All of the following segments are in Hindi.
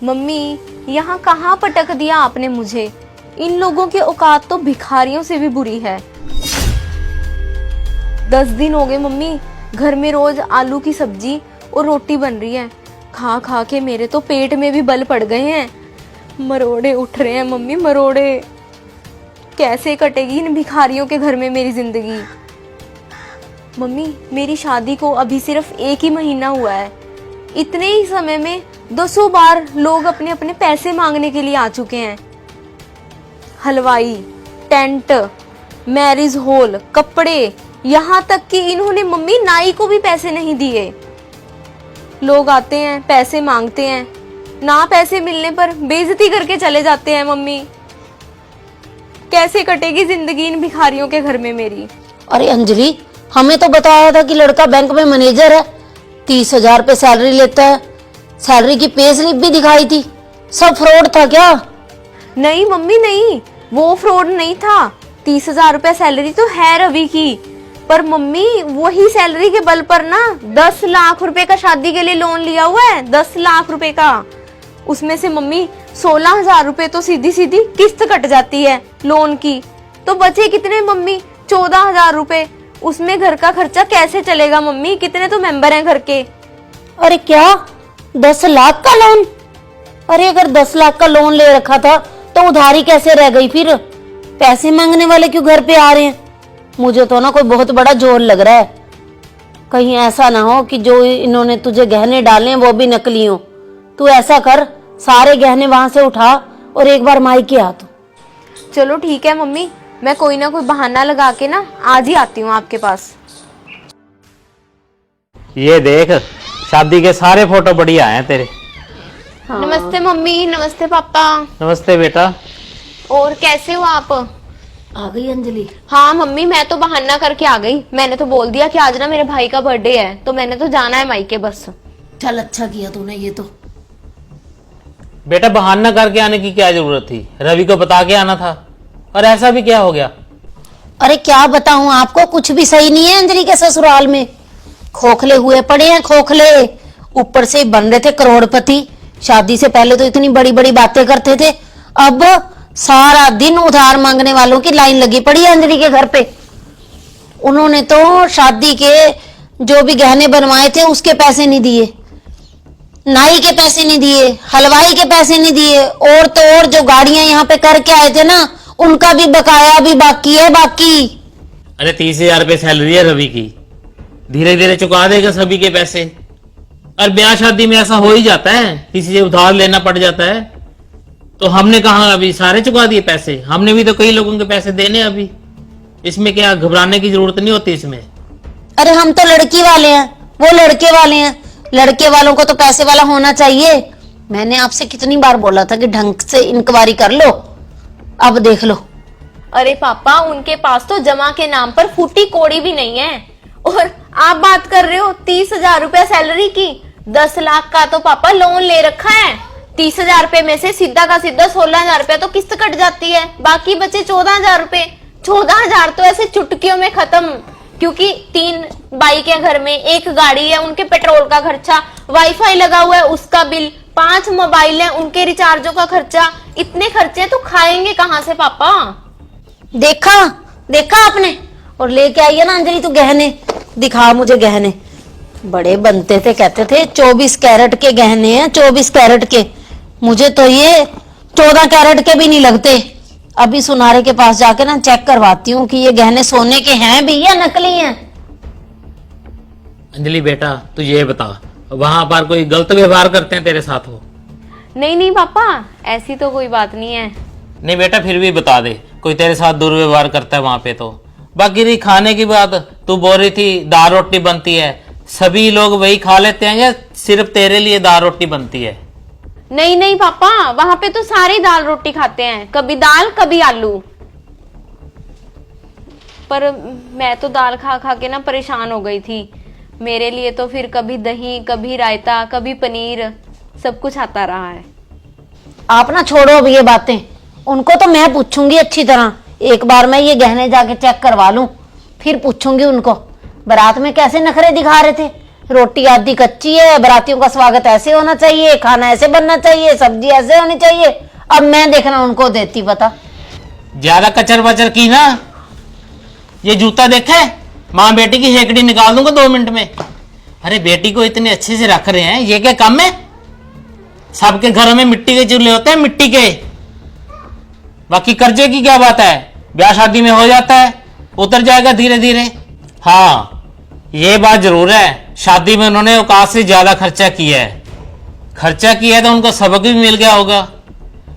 मम्मी, यहाँ कहाँ पटक दिया आपने मुझे। इन लोगों की औकात तो भिखारियों से भी बुरी है। 10 दिन हो गए मम्मी, घर में रोज आलू की सब्जी और रोटी बन रही है। खा खा के मेरे तो पेट में भी बल पड़ गए हैं। मरोड़े उठ रहे हैं मम्मी, मरोड़े। कैसे कटेगी इन भिखारियों के घर में मेरी जिंदगी। मम्मी, मेरी शादी को अभी सिर्फ 1 ही महीना हुआ है। इतने ही समय में 200 बार लोग अपने अपने पैसे मांगने के लिए आ चुके हैं। हलवाई, टेंट, मैरिज हॉल, कपड़े, यहाँ तक कि इन्होंने मम्मी नाई को भी पैसे नहीं दिए। लोग आते हैं, पैसे मांगते हैं, ना पैसे मिलने पर बेइज्जती करके चले जाते हैं। मम्मी, कैसे कटेगी जिंदगी इन भिखारियों के घर में मेरी। अरे अंजलि, हमें तो बताया था कि लड़का बैंक में मैनेजर है, 30,000 रुपए सैलरी लेता है। सैलरी की पे स्लिप भी दिखाई थी। सब फ्रॉड था क्या? नहीं मम्मी नहीं, वो फ्रॉड नहीं था। 30,000 रुपए सैलरी तो है रवि की, पर मम्मी वही सैलरी के बल पर ना 10 लाख रुपए का शादी के लिए लोन लिया हुआ है। 10 लाख रुपए का। उसमें से मम्मी 16,000 रुपए तो सीधी सीधी किस्त कट जाती है लोन की। तो बचे कितने मम्मी? 14,000 रुपए। उसमें घर का खर्चा कैसे चलेगा मम्मी? कितने तो मेंबर हैं घर के। अरे क्या 10 लाख का लोन? अरे अगर 10 लाख का लोन ले रखा था तो उधारी कैसे रह गई? फिर पैसे मांगने वाले क्यों घर पे आ रहे हैं? मुझे तो ना कोई बहुत बड़ा जोर लग रहा है। कहीं ऐसा ना हो कि जो इन्होंने तुझे गहने डाले हैं वो भी नकली हो। तू ऐसा कर, सारे गहने वहां से उठा और एक बार मायके आ तू। चलो ठीक है मम्मी, मैं कोई ना कोई बहाना लगा के ना आज ही आती हूँ आपके पास। ये देख, शादी के सारे फोटो बढ़िया हैं तेरे। हाँ। नमस्ते मम्मी। नमस्ते पापा। नमस्ते बेटा। और कैसे हो आप? आ गई अंजलि? हाँ मम्मी, मैं तो बहाना करके आ गई। मैंने तो बोल दिया कि आज ना मेरे भाई का बर्थडे है, तो मैंने तो जाना है मायके बस। चल अच्छा किया तूने ये तो। बेटा, बहाना करके आने की क्या जरूरत थी? रवि को बता के आना था। और ऐसा भी क्या हो गया? अरे क्या बताऊं आपको, कुछ भी सही नहीं है अंजलि के ससुराल में। खोखले हुए पड़े हैं, खोखले। ऊपर से बन रहे थे करोड़पति। शादी से पहले तो इतनी बड़ी बड़ी बातें करते थे, अब सारा दिन उधार मांगने वालों की लाइन लगी पड़ी है अंजलि के घर पे। उन्होंने तो शादी के जो भी गहने बनवाए थे उसके पैसे नहीं दिए, नाई के पैसे नहीं दिए, हलवाई के पैसे नहीं दिए, और तो और जो गाड़ियां यहाँ पे करके आए थे ना, उनका भी बकाया भी बाकी है बाकी। अरे 30,000 रुपए सैलरी है रवि की, धीरे धीरे चुका देगा सभी के पैसे। और ब्याह शादी में ऐसा हो ही जाता है, किसी से उधार लेना पड़ जाता है। तो हमने कहा अभी सारे चुका दिए पैसे? हमने भी तो कई लोगों के पैसे देने अभी। इसमें क्या घबराने की जरूरत नहीं होती इसमें। अरे हम तो लड़की वाले हैं, वो लड़के वाले हैं। लड़के वालों को तो पैसे वाला होना चाहिए। मैंने आपसे कितनी बार बोला था कि ढंग से इंक्वायरी कर लो, अब देख लो। अरे पापा, उनके पास तो जमा के नाम पर फूटी कोड़ी भी नहीं है। और आप बात कर रहे हो 30,000 रुपया सैलरी की। 10 लाख का तो पापा लोन ले रखा है। 30,000 रुपए में से सीधा का सीधा 16,000 रुपया तो किस्त कट जाती है, बाकी बचे 14,000 रुपए। 14,000 तो ऐसे चुटकियों में खत्म, क्योंकि 3 बाइक है घर में, 1 गाड़ी है, उनके पेट्रोल का खर्चा, वाईफाई लगा हुआ है उसका बिल, 5 मोबाइल है, उनके रिचार्जों का खर्चा। इतने खर्चे तो खाएंगे कहाँ से पापा? देखा देखा आपने? और लेके आई है ना अंजलि तू गहने, दिखा मुझे गहने। बड़े बनते थे, कहते थे 24 कैरेट के गहने हैं, 24 कैरेट के। मुझे तो ये 14 कैरेट के भी नहीं लगते। अभी सुनारे के पास जाके ना चेक करवाती हूँ कि ये गहने सोने के हैं भी या नकली हैं। अंजलि बेटा, तू ये बता, वहां पर कोई गलत व्यवहार करते हैं तेरे साथ हो? नहीं नहीं पापा, ऐसी तो कोई बात नहीं है। नहीं बेटा, फिर भी बता दे, कोई तेरे साथ दुर्व्यवहार करता है वहां पे तो। बाकी रही खाने की बात, तू बोल रही थी दाल रोटी बनती है, सभी लोग वही खा लेते हैं या सिर्फ तेरे लिए दाल रोटी बनती है? नहीं नहीं पापा, वहां पे तो सारे दाल रोटी खाते हैं, कभी दाल कभी आलू। पर मैं तो दाल खा खा के ना परेशान हो गई थी। मेरे लिए तो फिर कभी दही, कभी रायता, कभी पनीर, सब कुछ आता रहा है। आप ना छोड़ो अब ये बातें, उनको तो मैं पूछूंगी अच्छी तरह। एक बार मैं ये गहने जाके चेक करवा लूं, फिर पूछूंगी उनको बारात में कैसे नखरे दिखा रहे थे। रोटी आधी कच्ची है, बारातियों का स्वागत ऐसे होना चाहिए, खाना ऐसे बनना चाहिए, सब्जी ऐसे होनी चाहिए। अब मैं देखना उनको देती पता। ज्यादा कचर बचर की ना, ये जूता देखे, माँ बेटी की हेकड़ी निकाल दूंगा 2 मिनट में। अरे बेटी को इतने अच्छे से रख रहे हैं, ये क्या कम है? सबके घरों में मिट्टी के चूल्हे होते हैं, मिट्टी के। बाकी कर्जे की क्या बात है, ब्याह शादी में हो जाता है, उतर जाएगा धीरे धीरे। हाँ ये बात जरूर है, शादी में उन्होंने औकात से ज्यादा खर्चा किया है। खर्चा किया है तो उनको सबक भी मिल गया होगा।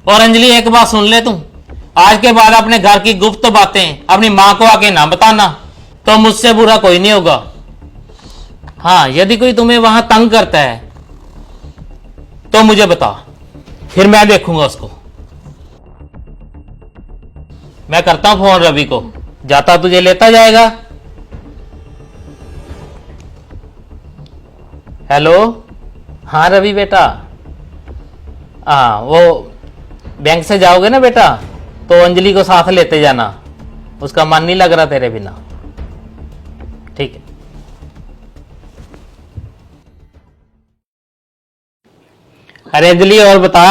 और अंजलि एक बात सुन ले, तू आज के बाद अपने घर की गुप्त बातें अपनी माँ को आके ना बताना, तो मुझसे बुरा कोई नहीं होगा। हाँ यदि कोई तुम्हें वहां तंग करता है तो मुझे बता, फिर मैं देखूंगा उसको। मैं करता हूं फोन रवि को, जाता तुझे लेता जाएगा। हेलो, हाँ रवि बेटा, हाँ वो बैंक से जाओगे ना बेटा, तो अंजलि को साथ लेते जाना, उसका मन नहीं लग रहा तेरे बिना। ठीक है। अरे अंजलि और बता,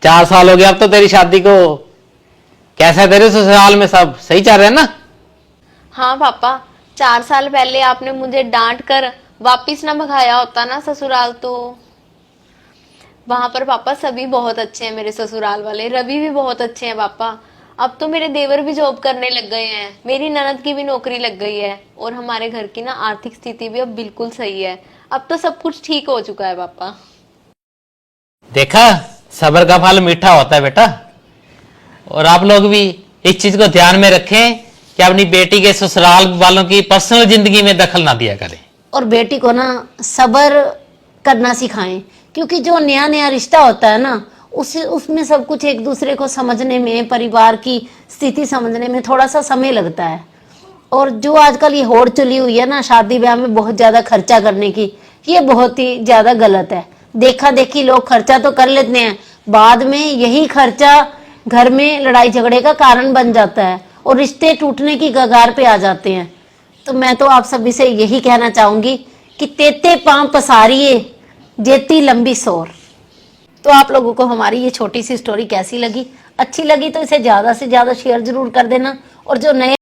4 साल हो गया अब तो तेरी शादी को, कैसा है तेरे ससुराल में, सब सही चल रहा है ना? हाँ पापा, 4 साल पहले आपने मुझे डांट कर वापिस ना भगाया होता ना ससुराल, तो वहां पर पापा सभी बहुत अच्छे हैं, मेरे ससुराल वाले, रवि भी बहुत अच्छे हैं पापा। अब तो मेरे देवर भी जॉब करने लग गए हैं, मेरी ननद की भी नौकरी लग गई है, और हमारे घर की ना आर्थिक स्थिति भी अब बिल्कुल सही है। अब तो सब कुछ ठीक हो चुका है पापा। देखा, सब्र का फल मीठा होता है बेटा। और आप लोग भी इस चीज को ध्यान में रखें कि अपनी बेटी के ससुराल वालों की पर्सनल जिंदगी में दखल ना दिया करें। और बेटी को ना सब्र करना सिखाएं, क्योंकि जो नया नया रिश्ता होता है ना, उसमें सब कुछ एक दूसरे को समझने में, परिवार की स्थिति समझने में थोड़ा सा समय लगता है। और जो आजकल ये होड़ चली हुई है ना शादी ब्याह में बहुत ज्यादा खर्चा करने की, ये बहुत ही ज्यादा गलत है। देखा देखी लोग खर्चा तो कर लेते हैं, बाद में यही खर्चा घर में लड़ाई झगड़े का कारण बन जाता है और रिश्ते टूटने की कगार पे आ जाते हैं। तो मैं तो आप सभी से यही कहना चाहूंगी कि तेते पांव पसारिए जेती लंबी सोर। तो आप लोगों को हमारी ये छोटी सी स्टोरी कैसी लगी? अच्छी लगी तो इसे ज्यादा से ज्यादा शेयर जरूर कर देना। और जो नए